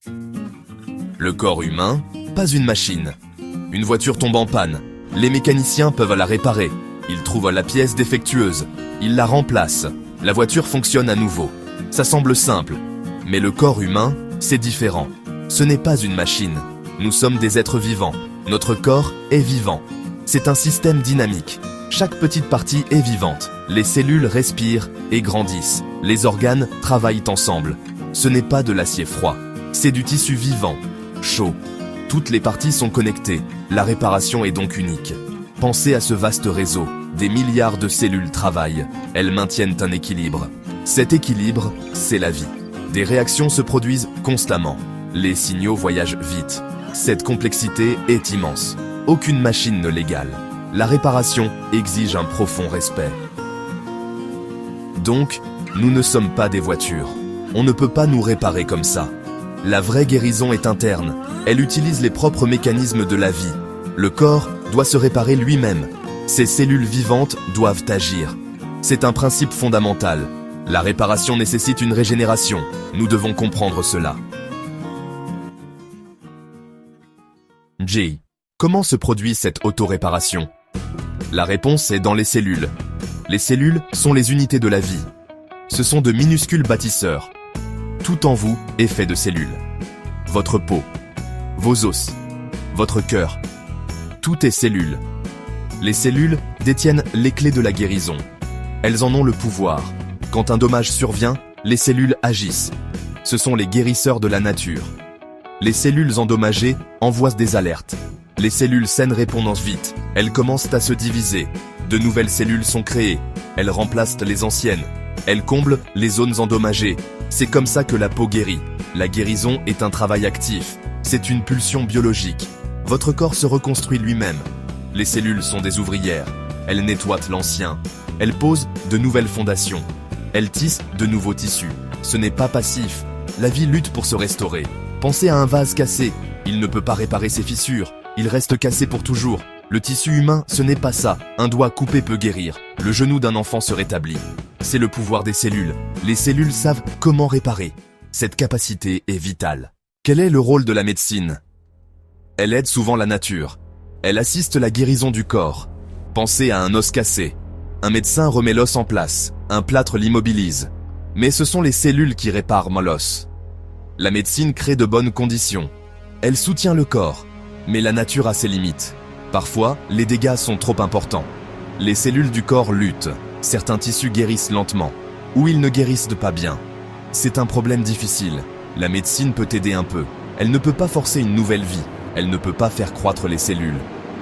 Le corps humain, pas une machine. Une voiture tombe en panne. Les mécaniciens peuvent la réparer. Ils trouvent la pièce défectueuse. Ils la remplacent. La voiture fonctionne à nouveau. Ça semble simple. Mais le corps humain, c'est différent. Ce n'est pas une machine. Nous sommes des êtres vivants. Notre corps est vivant. C'est un système dynamique. Chaque petite partie est vivante. Les cellules respirent et grandissent. Les organes travaillent ensemble. Ce n'est pas de l'acier froid. C'est du tissu vivant, chaud. Toutes les parties sont connectées. La réparation est donc unique. Pensez à ce vaste réseau. Des milliards de cellules travaillent. Elles maintiennent un équilibre. Cet équilibre, c'est la vie. Des réactions se produisent constamment. Les signaux voyagent vite. Cette complexité est immense. Aucune machine ne l'égale. La réparation exige un profond respect. Donc, nous ne sommes pas des voitures. On ne peut pas nous réparer comme ça. La vraie guérison est interne. Elle utilise les propres mécanismes de la vie. Le corps doit se réparer lui-même. Ces cellules vivantes doivent agir. C'est un principe fondamental. La réparation nécessite une régénération. Nous devons comprendre cela. J. Comment se produit cette autoréparation? La réponse est dans les cellules. Les cellules sont les unités de la vie. Ce sont de minuscules bâtisseurs. Tout en vous est fait de cellules. Votre peau, vos os, votre cœur, tout est cellules. Les cellules détiennent les clés de la guérison. Elles en ont le pouvoir. Quand un dommage survient, les cellules agissent. Ce sont les guérisseurs de la nature. Les cellules endommagées envoient des alertes. Les cellules saines répondent vite. Elles commencent à se diviser. De nouvelles cellules sont créées. Elles remplacent les anciennes. Elles comblent les zones endommagées. C'est comme ça que la peau guérit. La guérison est un travail actif. C'est une pulsion biologique. Votre corps se reconstruit lui-même. Les cellules sont des ouvrières. Elles nettoient l'ancien. Elles posent de nouvelles fondations. Elles tissent de nouveaux tissus. Ce n'est pas passif. La vie lutte pour se restaurer. Pensez à un vase cassé. Il ne peut pas réparer ses fissures. Il reste cassé pour toujours. Le tissu humain, ce n'est pas ça. Un doigt coupé peut guérir. Le genou d'un enfant se rétablit. C'est le pouvoir des cellules. Les cellules savent comment réparer. Cette capacité est vitale. Quel est le rôle de la médecine? Elle aide souvent la nature. Elle assiste la guérison du corps. Pensez à un os cassé. Un médecin remet l'os en place. Un plâtre l'immobilise. Mais ce sont les cellules qui réparent l'os. La médecine crée de bonnes conditions. Elle soutient le corps. Mais la nature a ses limites. Parfois, les dégâts sont trop importants. Les cellules du corps luttent. Certains tissus guérissent lentement. Ou ils ne guérissent pas bien. C'est un problème difficile. La médecine peut aider un peu. Elle ne peut pas forcer une nouvelle vie. Elle ne peut pas faire croître les cellules.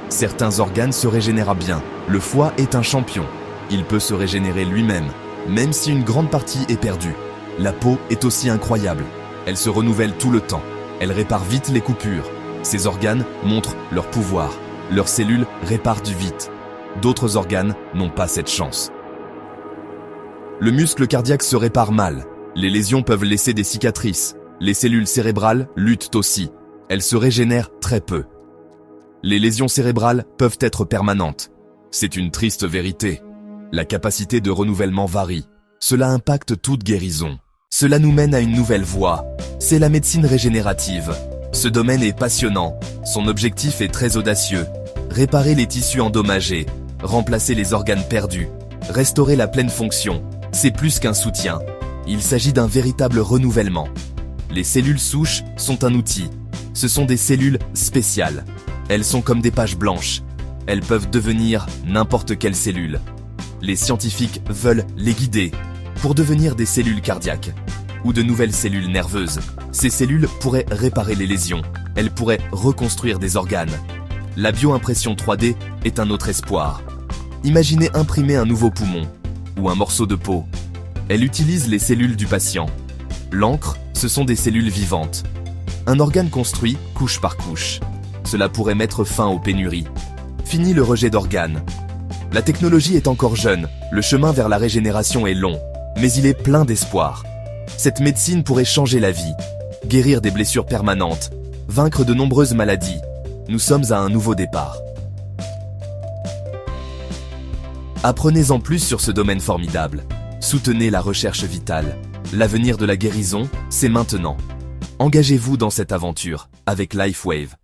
Certains organes se régénèrent bien. Le foie est un champion. Il peut se régénérer lui-même, même si une grande partie est perdue. La peau est aussi incroyable. Elle se renouvelle tout le temps. Elle répare vite les coupures. Ces organes montrent leur pouvoir. Leurs cellules réparent du vite. D'autres organes n'ont pas cette chance. Le muscle cardiaque se répare mal. Les lésions peuvent laisser des cicatrices. Les cellules cérébrales luttent aussi. Elles se régénèrent très peu. Les lésions cérébrales peuvent être permanentes. C'est une triste vérité. La capacité de renouvellement varie. Cela impacte toute guérison. Cela nous mène à une nouvelle voie. C'est la médecine régénérative. Ce domaine est passionnant. Son objectif est très audacieux. Réparer les tissus endommagés, remplacer les organes perdus, restaurer la pleine fonction. C'est plus qu'un soutien. Il s'agit d'un véritable renouvellement. Les cellules souches sont un outil. Ce sont des cellules spéciales. Elles sont comme des pages blanches. Elles peuvent devenir n'importe quelle cellule. Les scientifiques veulent les guider pour devenir des cellules cardiaques ou de nouvelles cellules nerveuses. Ces cellules pourraient réparer les lésions. Elles pourraient reconstruire des organes. La bioimpression 3D est un autre espoir. Imaginez imprimer un nouveau poumon ou un morceau de peau. Elle utilise les cellules du patient. L'encre, ce sont des cellules vivantes. Un organe construit couche par couche. Cela pourrait mettre fin aux pénuries. Fini le rejet d'organes. La technologie est encore jeune, le chemin vers la régénération est long, mais il est plein d'espoir. Cette médecine pourrait changer la vie, guérir des blessures permanentes, vaincre de nombreuses maladies. Nous sommes à un nouveau départ. Apprenez-en plus sur ce domaine formidable. Soutenez la recherche vitale. L'avenir de la guérison, c'est maintenant. Engagez-vous dans cette aventure avec LifeWave.